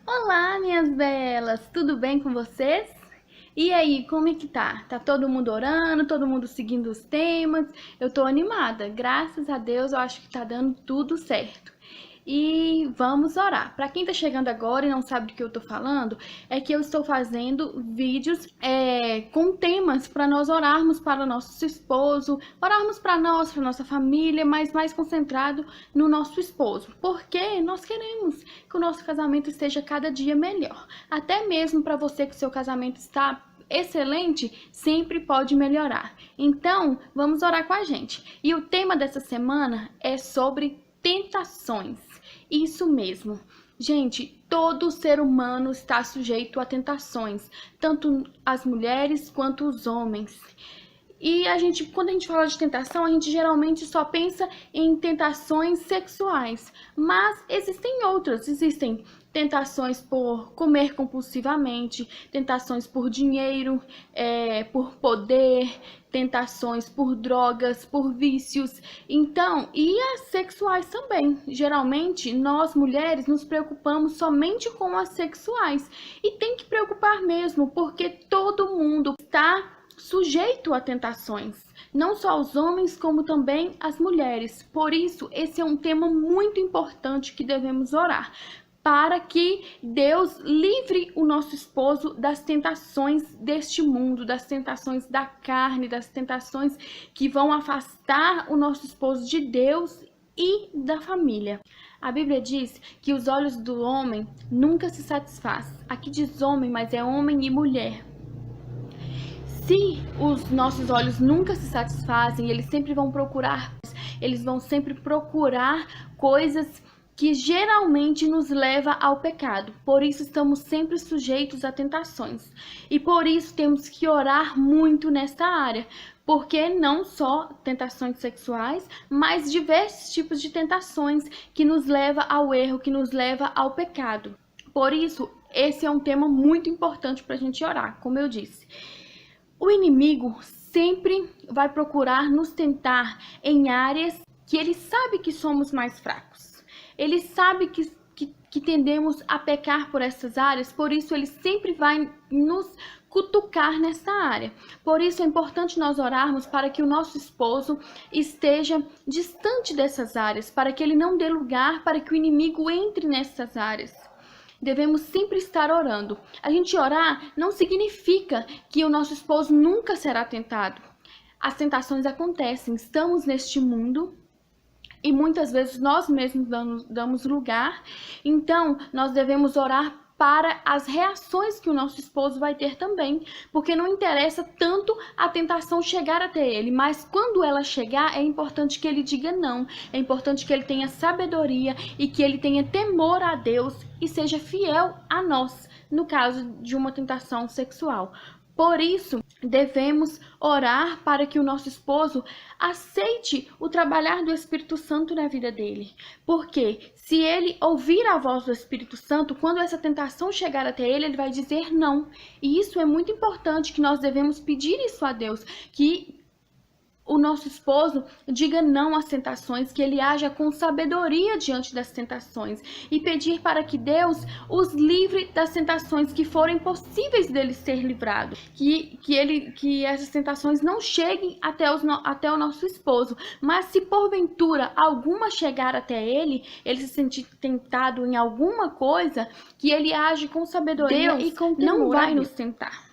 Olá, minhas belas! Tudo bem com vocês? E aí, como é que tá? Tá todo mundo orando, todo mundo seguindo os temas? Eu tô animada, graças a Deus eu acho que tá dando tudo certo. E vamos orar. Para quem tá chegando agora e não sabe do que eu tô falando, é que eu estou fazendo vídeos com temas para nós orarmos para o nosso esposo, orarmos para nós, para nossa família, mas mais concentrado no nosso esposo, porque nós queremos que o nosso casamento esteja cada dia melhor. Até mesmo para você que o seu casamento está excelente, sempre pode melhorar. Então, vamos orar com a gente. E o tema dessa semana é sobre tentações. Isso mesmo. Gente, todo ser humano está sujeito a tentações, tanto as mulheres quanto os homens. E quando a gente fala de tentação, a gente geralmente só pensa em tentações sexuais, mas existem outras, existem tentações por comer compulsivamente, tentações por dinheiro, por poder, tentações por drogas, por vícios. Então, e as sexuais também. Geralmente, nós mulheres nos preocupamos somente com as sexuais. E tem que preocupar mesmo, porque todo mundo está sujeito a tentações, não só os homens, como também as mulheres. Por isso, esse é um tema muito importante que devemos orar, para que Deus livre o nosso esposo das tentações deste mundo, das tentações da carne, das tentações que vão afastar o nosso esposo de Deus e da família. A Bíblia diz que os olhos do homem nunca se satisfazem. Aqui diz homem, mas é homem e mulher. Se os nossos olhos nunca se satisfazem, eles vão sempre procurar coisas que geralmente nos leva ao pecado. Por isso estamos sempre sujeitos a tentações. E por isso temos que orar muito nesta área, porque não só tentações sexuais, mas diversos tipos de tentações que nos leva ao erro, que nos leva ao pecado. Por isso, esse é um tema muito importante para a gente orar, como eu disse. O inimigo sempre vai procurar nos tentar em áreas que ele sabe que somos mais fracos. Ele sabe que tendemos a pecar por essas áreas, por isso ele sempre vai nos cutucar nessa área. Por isso é importante nós orarmos para que o nosso esposo esteja distante dessas áreas, para que ele não dê lugar para que o inimigo entre nessas áreas. Devemos sempre estar orando. A gente orar não significa que o nosso esposo nunca será tentado. As tentações acontecem, estamos neste mundo e muitas vezes nós mesmos damos lugar. Então, nós devemos orar para as reações que o nosso esposo vai ter também, porque não interessa tanto a tentação chegar até ele, mas quando ela chegar, é importante que ele diga não, é importante que ele tenha sabedoria e que ele tenha temor a Deus e seja fiel a nós, no caso de uma tentação sexual. Por isso, devemos orar para que o nosso esposo aceite o trabalhar do Espírito Santo na vida dele. Porque se ele ouvir a voz do Espírito Santo, quando essa tentação chegar até ele, ele vai dizer não. E isso é muito importante, que nós devemos pedir isso a Deus, que o nosso esposo diga não às tentações, que ele haja com sabedoria diante das tentações e pedir para que Deus os livre das tentações que forem possíveis dele ser livrado, que essas tentações não cheguem até o nosso esposo, mas se porventura alguma chegar até ele se sentir tentado em alguma coisa, que ele age com sabedoria e com temor. Não vai nos tentar.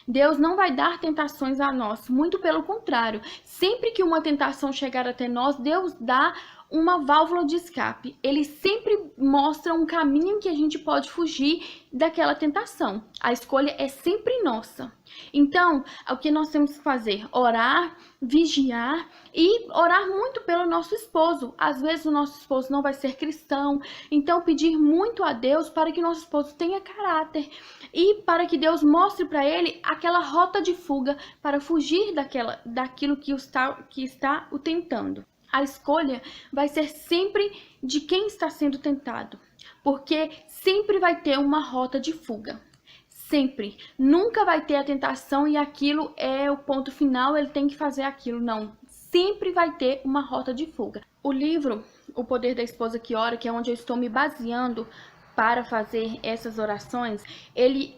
Deus não vai dar tentações a nós, muito pelo contrário. Sempre que uma tentação chegar até nós, Deus dá uma válvula de escape. Ele sempre mostra um caminho que a gente pode fugir daquela tentação. A escolha é sempre nossa. Então, o que nós temos que fazer? Orar, vigiar e orar muito pelo nosso esposo. Às vezes o nosso esposo não vai ser cristão, então pedir muito a Deus para que nosso esposo tenha caráter e para que Deus mostre para ele aquela rota de fuga para fugir daquilo que está o tentando. A escolha vai ser sempre de quem está sendo tentado, porque sempre vai ter uma rota de fuga. Sempre. Nunca vai ter a tentação e aquilo é o ponto final, ele tem que fazer aquilo. Não. Sempre vai ter uma rota de fuga. O livro O Poder da Esposa que Ora, que é onde eu estou me baseando para fazer essas orações, ele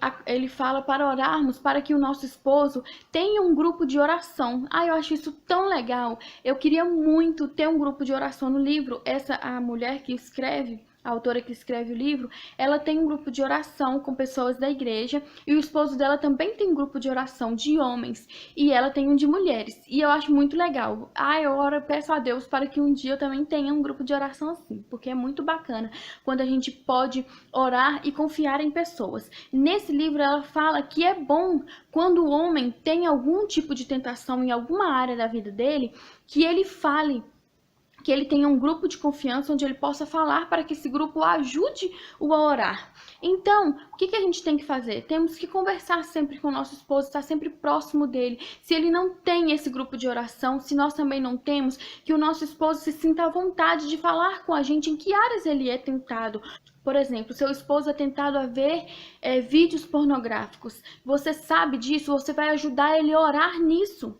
fala para orarmos para que o nosso esposo tenha um grupo de oração. Eu acho isso tão legal. Eu queria muito ter um grupo de oração no livro. A mulher que escreve, a autora que escreve o livro, ela tem um grupo de oração com pessoas da igreja, e o esposo dela também tem um grupo de oração de homens, e ela tem um de mulheres. E eu acho muito legal. Eu peço a Deus para que um dia eu também tenha um grupo de oração assim, porque é muito bacana quando a gente pode orar e confiar em pessoas. Nesse livro ela fala que é bom quando o homem tem algum tipo de tentação em alguma área da vida dele, que ele fale, que ele tenha um grupo de confiança onde ele possa falar para que esse grupo ajude-o a orar. Então, o que a gente tem que fazer? Temos que conversar sempre com o nosso esposo, estar sempre próximo dele. Se ele não tem esse grupo de oração, se nós também não temos, que o nosso esposo se sinta à vontade de falar com a gente em que áreas ele é tentado. Por exemplo, seu esposo é tentado a ver vídeos pornográficos. Você sabe disso, você vai ajudar ele a orar nisso.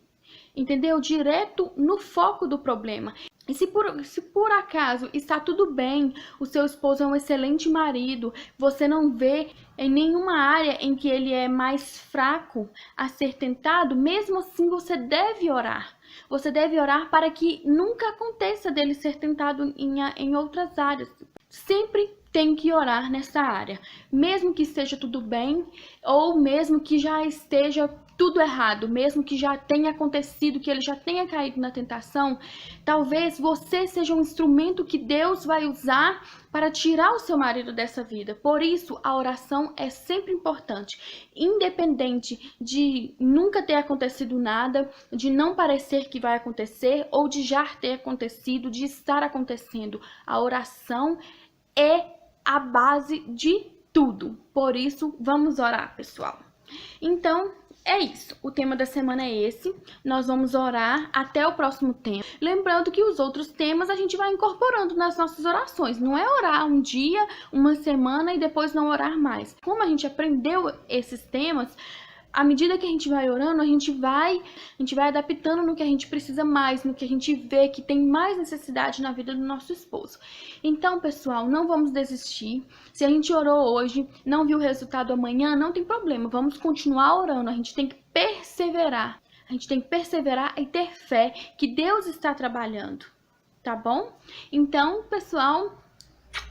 Entendeu? Direto no foco do problema. E se por acaso está tudo bem, o seu esposo é um excelente marido, você não vê em nenhuma área em que ele é mais fraco a ser tentado, mesmo assim você deve orar. Você deve orar para que nunca aconteça dele ser tentado em outras áreas. Sempre tem que orar nessa área, mesmo que esteja tudo bem ou mesmo que já esteja tudo errado, mesmo que já tenha acontecido, que ele já tenha caído na tentação. Talvez você seja um instrumento que Deus vai usar para tirar o seu marido dessa vida. Por isso, a oração é sempre importante, independente de nunca ter acontecido nada, de não parecer que vai acontecer ou de já ter acontecido, de estar acontecendo. A oração é a base de tudo. Por isso, vamos orar, pessoal. Então, é isso. O tema da semana é esse. Nós vamos orar até o próximo tema. Lembrando que os outros temas a gente vai incorporando nas nossas orações. Não é orar um dia, uma semana e depois não orar mais. Como a gente aprendeu esses temas, à medida que a gente vai orando, a gente vai adaptando no que a gente precisa mais, no que a gente vê que tem mais necessidade na vida do nosso esposo. Então, pessoal, não vamos desistir. Se a gente orou hoje, não viu o resultado amanhã, não tem problema. Vamos continuar orando. A gente tem que perseverar. A gente tem que perseverar e ter fé que Deus está trabalhando. Tá bom? Então, pessoal,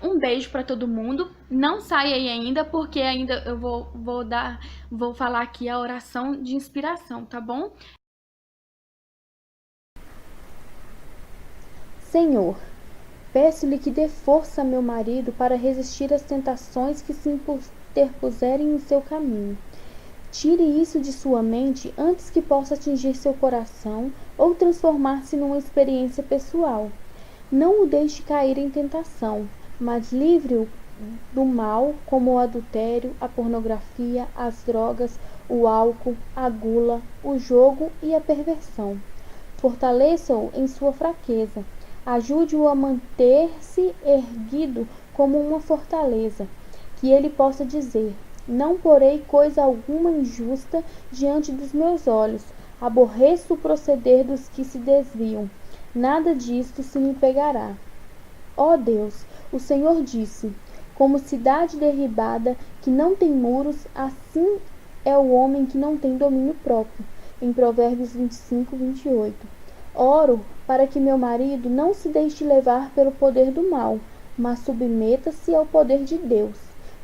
um beijo para todo mundo. Não sai aí ainda, porque ainda eu vou falar aqui a oração de inspiração, tá bom? Senhor, peço-lhe que dê força a meu marido para resistir às tentações que se interpuserem em seu caminho. Tire isso de sua mente antes que possa atingir seu coração ou transformar-se numa experiência pessoal. Não o deixe cair em tentação, mas livre-o do mal, como o adultério, a pornografia, as drogas, o álcool, a gula, o jogo e a perversão. Fortaleça-o em sua fraqueza. Ajude-o a manter-se erguido como uma fortaleza, que ele possa dizer: não porei coisa alguma injusta diante dos meus olhos. Aborreço o proceder dos que se desviam. Nada disto se me pegará. Ó Deus, o Senhor disse: como cidade derribada que não tem muros, assim é o homem que não tem domínio próprio. Em Provérbios 25, 28. Oro para que meu marido não se deixe levar pelo poder do mal, mas submeta-se ao poder de Deus.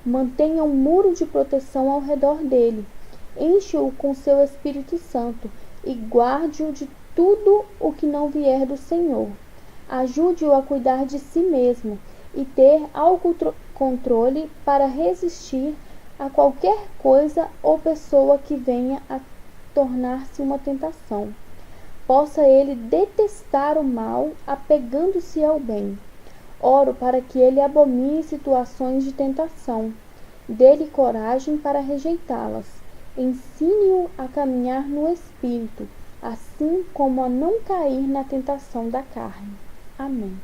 Mantenha um muro de proteção ao redor dele. Enche-o com seu Espírito Santo e guarde-o de tudo o que não vier do Senhor. Ajude-o a cuidar de si mesmo e ter autocontrole para resistir a qualquer coisa ou pessoa que venha a tornar-se uma tentação. Possa ele detestar o mal, apegando-se ao bem. Oro para que ele abomine situações de tentação. Dê-lhe coragem para rejeitá-las. Ensine-o a caminhar no Espírito, assim como a não cair na tentação da carne. Amém.